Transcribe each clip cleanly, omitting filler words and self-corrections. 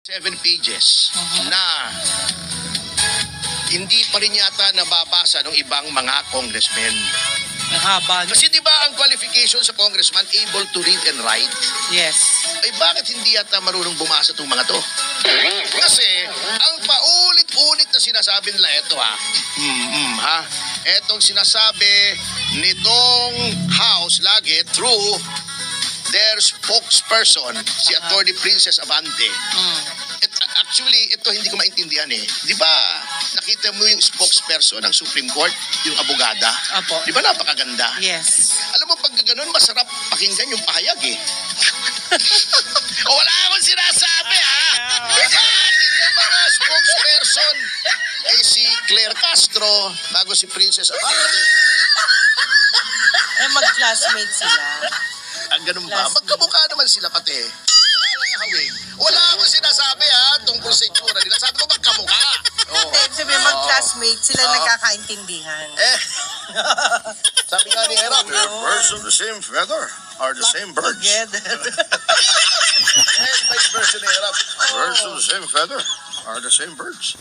7 pages na hindi pa rin yata nababasa ng ibang mga congressmen. Ang haba. Kasi di ba ang qualification sa congressman, able to read and write? Yes. Ay bakit hindi yata marunong bumasa itong mga to? Kasi ang paulit-ulit na sinasabi nila, eto etong sinasabi nitong House lagi through their spokesperson, si Attorney Princess Abante. Actually, ito hindi ko maintindihan eh. Di ba, nakita mo yung spokesperson ng Supreme Court, yung abogada? Apo. Di ba napakaganda? Yes. Alam mo, pag ganun, masarap pakinggan yung pahayag eh. O wala akong sinasabi ha! Yung mga spokesperson, eh si Claire Castro, bago si Princess Abante. Eh, mag-classmate sila. Ang ganun ba? Magkamukha naman sila pati. Wala akong sinasabi ha, tungkol sa itsura nila. Sabi ko magkamukha. Oh. Hindi, sabi mag-classmate sila nagkakaintindihan. Sabi nga ni Erap, Birds of the same feather are the same birds. Together. iba yung version ni Erap. Birds of the same feather are the same birds.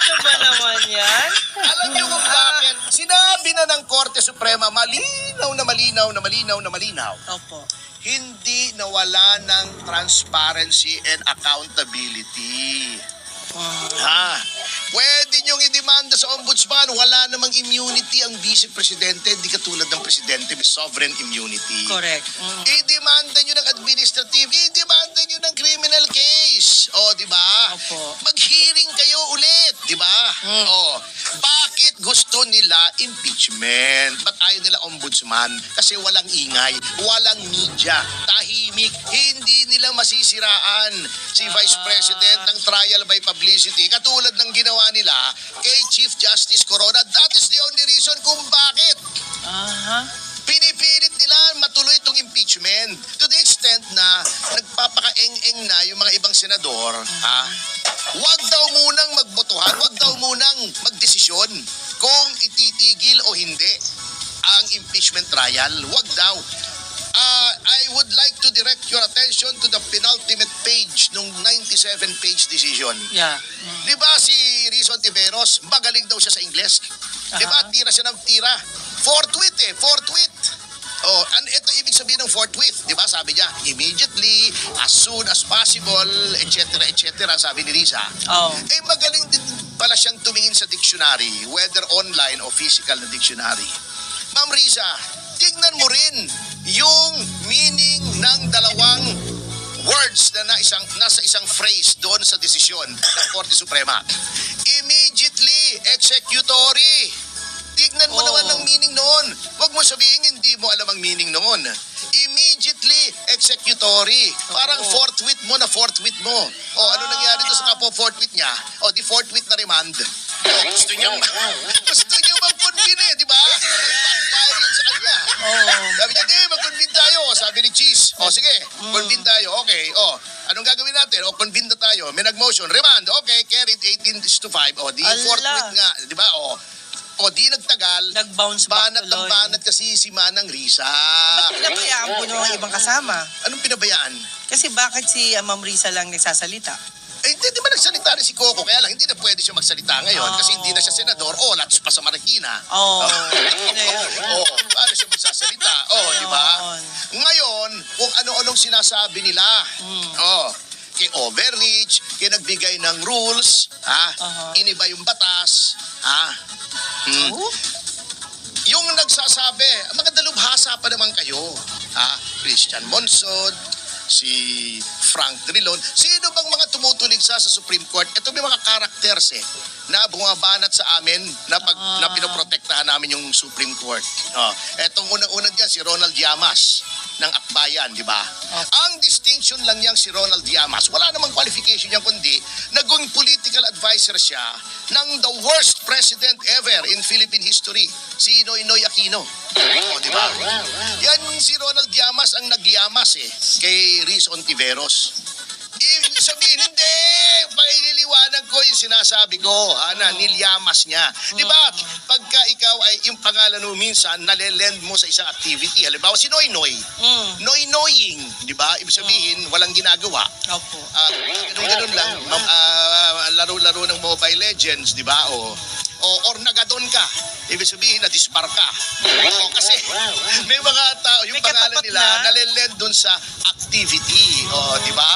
Ano ba naman yan? Alam niyo kung bakit? Sinabi na ng Korte Suprema, malinaw na malinaw na malinaw na malinaw. Opo. Hindi nawala ng transparency and accountability. Pwede niyong idemanda sa ombudsman, wala namang immunity ang vice presidente, di katulad ng presidente may sovereign immunity. Correct. Idemanda niyo ng administrative, idemanda niyo ng criminal case. O, di ba? Opo. Mag-hearing kayo ulit, di ba? O, bakit gusto nila impeachment? Ba't ayaw nila ombudsman? Kasi walang ingay, walang media, tahimik, hindi nila masisiraan si Vice President ng trial by publicity katulad ng ginawa nila kay Chief Justice Corona. That is the only reason kung bakit pinipilit nila matuloy itong impeachment to the extent na nagpapakaeng-eng na yung mga ibang senador. Wag daw munang magbotohan, wag daw munang magdesisyon kung ititigil o hindi ang impeachment trial. Wag daw. I would like to direct your attention to the penultimate page nung 97-page decision. Yeah. Di ba si Rizon Tiveros, magaling daw siya sa Ingles? Di ba? Tira siya ng tira. Forthwith eh, forthwith. Oh, ito ibig sabihin ng forthwith, di ba? Sabi niya, immediately, as soon as possible, etc., sabi ni Riza. Oh. Eh, magaling din pala siyang tumingin sa dictionary, whether online o physical na dictionary. Ma'am Riza, tignan mo rin yung meaning ng dalawang words na nasa isang phrase doon sa desisyon ng Korte Suprema. Immediately executory. Tignan mo naman ang meaning noon. Huwag mo sabihin hindi mo alam ang meaning noon. Immediately executory. Parang forthwith mo na forthwith mo. O ano nangyari doon sa kapo-forthwith niya? O di forthwith na remand. O, gusto niya mag-convene eh, di ba? Backfire yun sa kanya. Sabi niya, di, mag-convene tayo. Sabi ni Cheese, o sige, convene tayo. Okay, o, anong gagawin natin? O, convene na tayo. May nag-motion, remand. Okay, carried 18-5. O, di forthwith nga, di ba? O, di nagtagal. Nag-bounce back Banat ng tuloy. banat kasi si Manang Risa. Ba't pinabayaan po ng ibang kasama? Anong pinabayaan? Kasi bakit si Ma'am Risa lang nagsasalita? Eh, hindi ba nagsalita rin si Coco? Kaya lang, hindi na pwede siya magsalita ngayon kasi hindi na siya senador. O, lats pa sa Marikina. Paano siya magsasalita? Di ba? Ngayon, kung ano-anong sinasabi nila. Kay overreach, kay nagbigay ng rules, iniba yung batas, yung nagsasabi, mga dalubhasa pa naman kayo. Christian Monsod, si Frank Drilon. Sino bang mga tumutulig sa Supreme Court? Ito may mga characters na bumabanat sa amin na pinoprotektahan namin yung Supreme Court. Etong unang-unang dyan, si Ronald Llamas ng Akbayan, di ba? Ang distinction lang niyang si Ronald Llamas, wala namang qualification niya kundi naging political advisor siya ng the worst president ever in Philippine history, si Noynoy Aquino. Di ba? Yan si Ronald Llamas ang nagyamas kay Rizon Tiveros. Ibig sabihin, hindi! Paililiwanag ko yung sinasabi ko, na nilyamas niya. Di ba, pagka ikaw ay yung pangalan mo minsan, nalelend mo sa isang activity. Halimbawa, si Noy Noy. Noy-noying, di ba? Ibig sabihin, walang ginagawa. Opo. Ganun lang, laro-laro ng Mobile Legends, di ba? Or nagadon ka. Ibig sabihin, na-dispar ka. Kasi may mga tao, yung May pangalan katapat nila, na. nalelend dun sa activity. Di ba?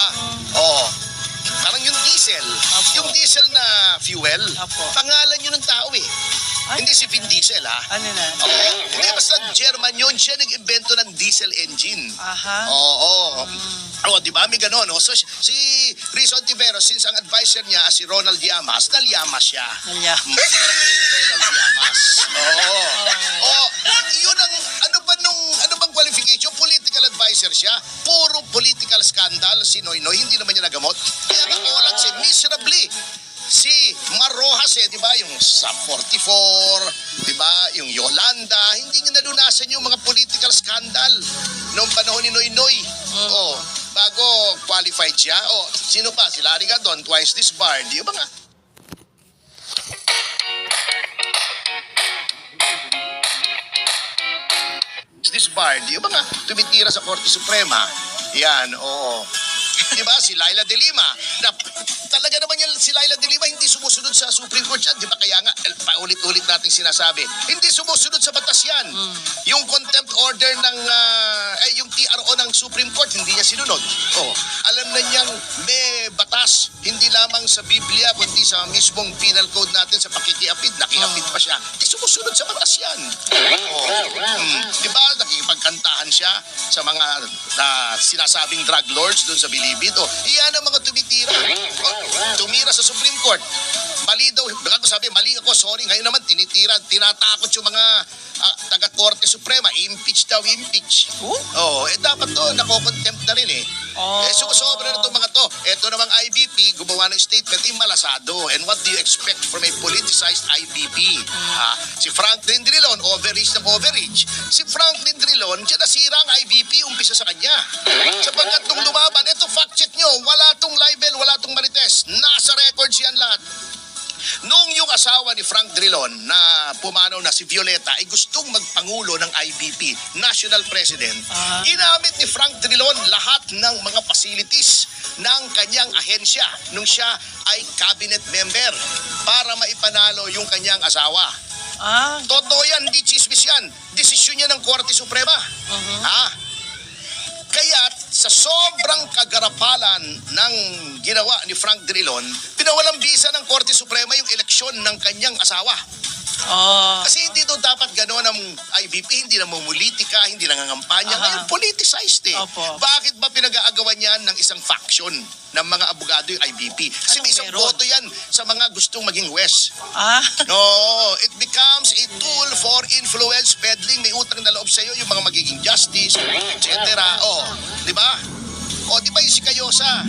Parang yung diesel. Opo. Yung diesel na fuel, Opo. pangalan yun ng tao eh. Ay. Hindi si Vin Diesel, ha? Ano na? Hindi, basta German yun. Siya nag-invento ng diesel engine. Aha. Di ba? May ganon. So, si Rizon Tiveros, since ang advisor niya si Ronald Llamas, nalyamas siya. Ronald Llamas. Yun ang, ano bang qualification? Political advisor siya. Puro political scandal si Noy Noy. Hindi naman niya nagamot. Kaya nakulat si miserably. Si Mar Rojas, di ba? Yung sa 44, di ba? Yung Yolanda, hindi niya nalunasan yung mga political scandal noong panahon ni Noy Noy. Bago qualified siya. Sino pa? Si Larry Gadon, twice disbarred. Yung mga disbarred, yung mga tumitira sa Korte Suprema. Yan, Di ba? Si Laila de Lima. Na, talaga naman yan, si Laila de Lima hindi sumusunod sa Supreme Court yan. Di ba? Kaya nga, paulit-ulit nating sinasabi, hindi sumusunod sa batas yan. Yung contempt order ng, yung TRO ng Supreme Court, hindi niya sinunod. Alam na niyang may batas, hindi lamang sa Biblia, kundi sa mismong penal code natin sa pakikiapid. Nakiapid pa siya. Hindi sumusunod sa batas yan. Di ba? Nakikipagkantahan siya sa mga sinasabing drug lords doon sa Bilibid. Iyan ang mga tumitira. Tumira sa Supreme Court. Mali daw. Baka ko sabi, mali ako. Sorry. Ngayon naman, tinatakot yung mga taga-Korte Suprema. Impeach daw, impeach. Dapat to, nakokontempt na rin eh. Sumusobra na itong mga to. Ito namang IBP, gumawa ng statement, malasado. And what do you expect from a politicized IBP? Si Franklin Drilon, overreach ng overreach. Si Franklin Drilon, siya nasira ang IBP, umpisa sa kanya. Sapagkat nung lumaban, ito fact check nyo, wala tong libel, wala tong marites. Nasa records yan lahat. Nung yung asawa ni Frank Drilon na pumanaw na si Violeta ay gustong magpangulo ng IBP, National President, ginamit ni Frank Drilon lahat ng mga facilities ng kanyang ahensya nung siya ay cabinet member para maipanalo yung kanyang asawa. Totoo yan, hindi chismis yan. Desisyon niya ng Korte Suprema. Kaya sa sobrang kagarapalan ng ginawa ni Frank Drilon, pinawalang bisa ng Korte Suprema yung eleksyon ng kanyang asawa. Kasi hindi doon dapat gano'n ang IBP, hindi na mumulitika, hindi nangangampanya. Ngayon, politicized eh. Opo. Bakit ba pinag-aagawan yan ng isang faction ng mga abogado yung IBP? Kasi may isang meron? boto yan sa mga gustong maging West. No, it becomes a tool for influence peddling. May utang na loob sa'yo yung mga magiging justice, etc. Di ba? Di ba yung si Cayosa?